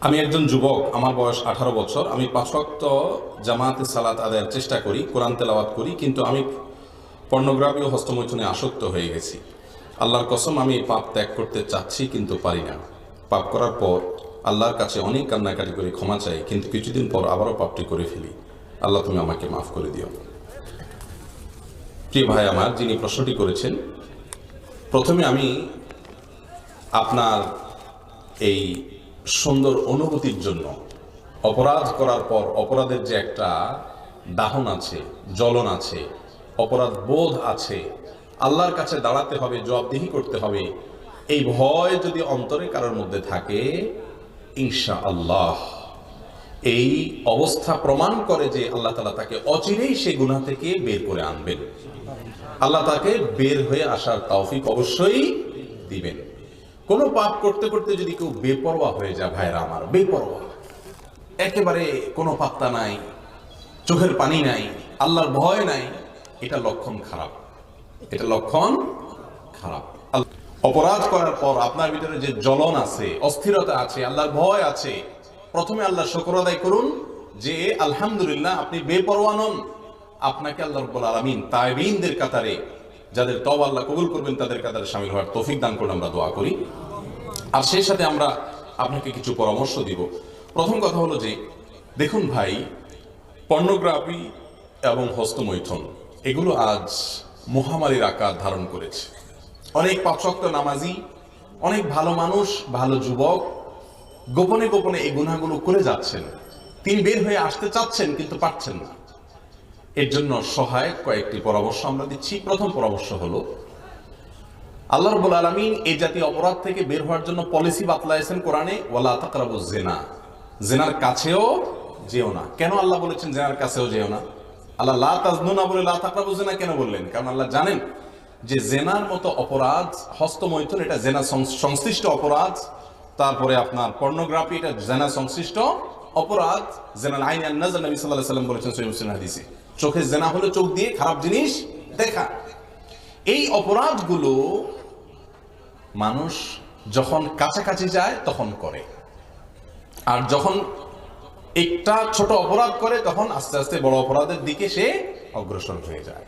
আমি একজন যুবক, আমার বয়স 18 বছর। আমি 5 ওয়াক্ত জামাতে সালাত আদায়ের চেষ্টা করি, কোরআন তেলাওয়াত করি, কিন্তু আমি পর্নোগ্রাফি ও হস্তমৈথুনে আসক্ত হয়ে গেছি। আল্লাহর কসম, আমি এই পাপ ত্যাগ করতে চাচ্ছি কিন্তু পারি না। পাপ করার পর আল্লাহর কাছে অনেক কান্নাকাটি করে ক্ষমা চাই, কিন্তু কিছুদিন পর আবারও পাপটি করে ফেলি। আল্লাহ, তুমি আমাকে মাফ করে দিও। প্রিয় ভাই আমার, যিনি প্রশ্নটি করেছেন, প্রথমে আমি আপনার এই সুন্দর অনুভূতির জন্য, অপরাধ করার পর অপরাধের যে একটা দাহন আছে, জ্বলন আছে, অপরাধ বোধ আছে, আল্লাহর কাছে দাঁড়াতে হবে, জবাবদিহি করতে হবে, এই ভয় যদি অন্তরে কারোর মধ্যে থাকে, ইনশাআল্লাহ এই অবস্থা প্রমাণ করে যে আল্লাহ তাআলা তাকে অচিরেই সে গুনাহ থেকে বের করে আনবেন। আল্লাহ তাকে বের হয়ে আসার তৌফিক অবশ্যই দিবেন। কোনো পাপ করতে করতে যদি কেউ বেপরোয়া হয়ে যায়, ভাইরা আমার, বেপরোয়া, একেবারে কোনো পাত্তা নাই, চোখের পানি নাই, আল্লাহর ভয় নাই, এটা লক্ষণ খারাপ। এটা লক্ষণ খারাপ। অপরাধ করার পর আপনার ভিতরে যে জ্বলন আছে, অস্থিরতা আছে, আল্লাহর ভয় আছে, প্রথমে আল্লাহর শুকর আদায় করুন যে আলহামদুলিল্লাহ আপনি বেপরোয়া নন। আপনাকে আল্লাহ রাব্বুল আলামিন তাইবিনদের কাতারে, যাদের তওবা আল্লাহ কবুল করবেন, তাদের কাতারে শামিল হওয়ার তৌফিক দান করুন, আমরা দোয়া করি। আর সেই সাথে আমরা আপনাকে কিছু পরামর্শ দিব। প্রথম কথা হলো যে, দেখুন ভাই, পর্নোগ্রাফি এবং হস্তমৈথুন এগুলো আজ মহামারীর আকার ধারণ করেছে। অনেক পাঁচ ওয়াক্ত নামাজি, অনেক ভালো মানুষ, ভালো যুবক গোপনে গোপনে এই গুনাহগুলো করে যাচ্ছেন। তিনি বের হয়ে আসতে চাচ্ছেন কিন্তু পারছেন না। এর জন্য সহায়ক কয়েকটি পরামর্শ আমরা দিচ্ছি। প্রথম পরামর্শ হলো, আল্লাহ রাব্বুল আলামিন এই জাতীয় অপরাধ থেকে বের হওয়ার জন্য পলিসি বাতলাইছেন কোরআনে, ওয়ালা তাকরাবুজ জিনা, জিনার কাছেও যেও না। কেন আল্লাহ বলেছেন জিনার কাছেও যেও না? আল্লাহ লা তাজনু না বলে লা তাকরাবুজ জিনা কেন বললেন? কারণ আল্লাহ জানেন যে জেনার মতো অপরাধ, হস্তমৈথুন এটা জেনা সংশ্লিষ্ট অপরাধ, তারপরে আপনার পর্নোগ্রাফি এটা জেনা সংশ্লিষ্ট অপরাধ। জেনাল আইন আন নাজর, নবী সাল্লাল্লাহু আলাইহি ওয়াসাল্লাম বলেছেন সহিহ মুসলিম হাদিসে, চোখের জেনা হলো চোখ দিয়ে খারাপ জিনিস দেখা। এই অপরাধগুলো মানুষ যখন কাছাকাছি যায় তখন করে, আর যখন একটা ছোট অপরাধ করে তখন আস্তে আস্তে বড় অপরাধের দিকে সে অগ্রসর হয়ে যায়।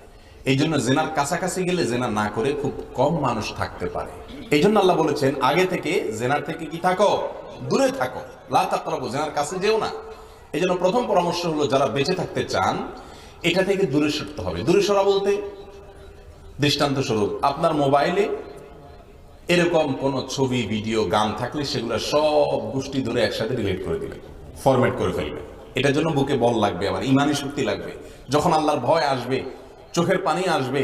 এই জন্য জেনার কাছাকাছি গেলে জেনা না করে খুব কম মানুষ থাকতে পারে। এই জন্য আল্লাহ বলেছেন আগে থেকে জেনার থেকে কি থাকো, দূরে থাকো, লা তাকরাবু, জেনার কাছে যেও না। এই জন্য প্রথম পরামর্শ হলো, যারা বেঁচে থাকতে চান এটা থেকে দূরে সরতে হবে। দূরে সরা বলতে, দৃষ্টান্ত স্বরূপ, আপনার মোবাইলে এরকম কোন ছবি, ভিডিও, গান থাকলে সেগুলো সব গোষ্ঠী ধরে একসাথে ডিলিট করে দিবেন, ফরম্যাট করে ফেলবেন। এটার জন্য বুকে বল লাগবে, আবার ইমানি শক্তি লাগবে। যখন আল্লাহর ভয় আসবে, চোখের পানি আসবে,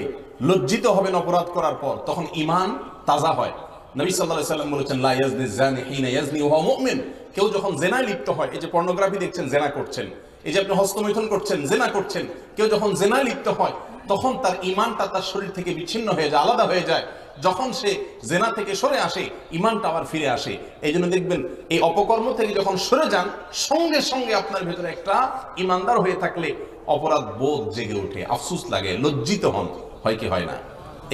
লজ্জিত হবেন অপরাধ করার পর, তখন ইমান তাজা হয়। নবী সাল্লাল্লাহু আলাইহি ওয়াসাল্লাম বলেছেন, লা ইয়াজনি জানি হিনা ইয়াজনি ওয়া হুয়া মুমিন। কেউ যখন জেনায় লিপ্ত হয়, এই যে পর্নোগ্রাফি দেখছেন, জেনা করছেন, এই যে আপনি হস্তমৈথুন করছেন, জেনা করছেন, কেউ যখন জেনায় লিপ্ত হয় তখন তার ইমানটা তার শরীর থেকে বিচ্ছিন্ন হয়ে যায়, আলাদা হয়ে যায়। যখন সে জেনা থেকে সরে আসে, ইমানটা আবার ফিরে আসে। এই জন্য দেখবেন, এই অপকর্ম থেকে যখন সরে যান, সঙ্গে সঙ্গে আপনার ভেতরে একটা ইমানদার হয়ে থাকলে অপরাধ বোধ জেগে ওঠে, আফসোস লাগে, লজ্জিত হন। হয় কি হয় না?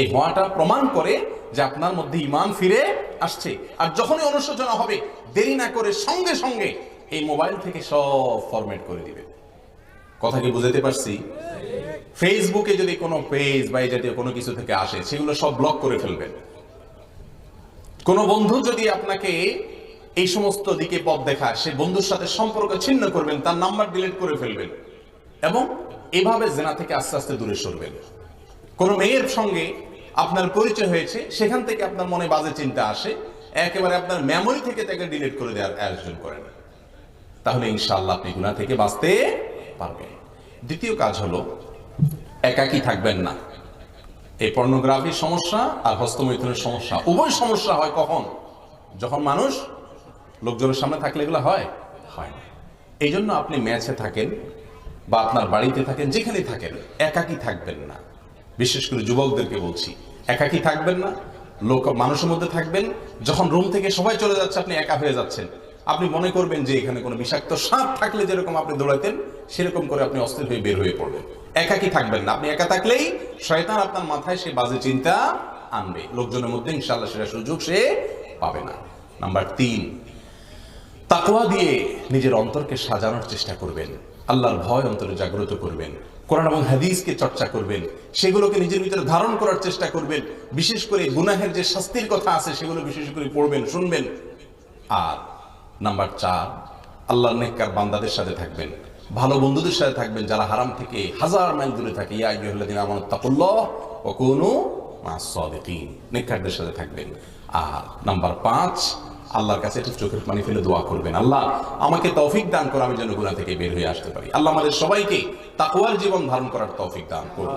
এই হওয়াটা প্রমাণ করে যে আপনার মধ্যে ইমান ফিরে আসছে। আর যখনই অনুশোচনা হবে, দেরি না করে সঙ্গে সঙ্গে এই মোবাইল থেকে সব ফরম্যাট করে দিবে। কথা কি বুঝাতে পারছি? ফেসবুকে যদি কোনো পেজ বা এই জাতীয় কোনো কিছু থেকে আসে, সেগুলো সব ব্লক করে ফেলবেন। কোনো বন্ধু যদি আপনাকে এই সমস্ত দিকে পথ দেখায়, সে বন্ধুর সাথে সম্পর্ক ছিন্ন করবেন, তার নাম্বার ডিলিট করে ফেলবেন, এবং এভাবে জেনা থেকে আস্তে আস্তে দূরে সরবেন। কোনো মেয়ের সঙ্গে আপনার পরিচয় হয়েছে, সেখান থেকে আপনার মনে বাজে চিন্তা আসে, একেবারে আপনার মেমোরি থেকে তাকে ডিলিট করে দেওয়ার আয়োজন করেন। তাহলে ইনশাআল্লাহ আপনি গুনাহ থেকে বাঁচতে পারবেন। দ্বিতীয় কাজ হলো, একাকী থাকবেন না। এই পর্নোগ্রাফির সমস্যা আর হস্তমৈথুনের সমস্যা, উভয় সমস্যা হয় কখন? যখন মানুষ লোকজনের সামনে থাকলে এগুলো হয় না। এই জন্য আপনি ম্যাচে থাকেন বা আপনার বাড়িতে থাকেন, যেখানেই থাকেন, একাকী থাকবেন না। বিশেষ করে যুবকদেরকে বলছি, একাকী থাকবেন না, মানুষের মধ্যে থাকবেন। যখন রুম থেকে সবাই চলে যাচ্ছে, আপনি একা হয়ে যাচ্ছেন, আপনি মনে করবেন যে এখানে কোনো বিষাক্ত সাপ থাকলে যেরকম আপনি দৌড়াইতেন, সেরকম করে আপনি অস্থির হয়ে বের হয়ে পড়বেন। একাকী থাকবেন না। আপনি একা থাকলেই শয়তান আপনার মাথায় সে বাজে চিন্তা আনবে, লোকজনের মধ্যে ইনশাআল্লাহ সেটা সুযোগ সে পাবে না। নাম্বার 3, তাকওয়া দিয়ে নিজের অন্তরকে সাজানোর চেষ্টা করবেন, আল্লাহর ভয় অন্তরে জাগ্রত করবেন, কোরআন এবং হাদিসকে চর্চা করবেন, সেগুলোকে নিজের ভিতরে ধারণ করার চেষ্টা করবেন। বিশেষ করে গুনাহের যে শাস্তির কথা আছে সেগুলো বিশেষ করে পড়বেন, শুনবেন। আর নাম্বার 4, আল্লাহর নেককার বান্দাদের সাথে থাকবেন, ভালো বন্ধুদের সাথে থাকবেন যারা হারাম থেকে হাজার মাইল দূরে থাকে। ইয়া আইয়ুহাল্লাযীনা আমানু তাকুল্লাহ ওয়া কুনু মা'আস সাদিকিন, নেককারদের সাথে থাকবেন। আর নাম্বার 5, আল্লাহর কাছে একটু চোখের পানি ফেলে দোয়া করবেন, আল্লাহ আমাকে তৌফিক দান করো আমি যেন গুনাহ থেকে বের হয়ে আসতে পারি। আল্লাহ আমাদের সবাইকে তাকওয়ার জীবন ধারণ করার তৌফিক দান করুন।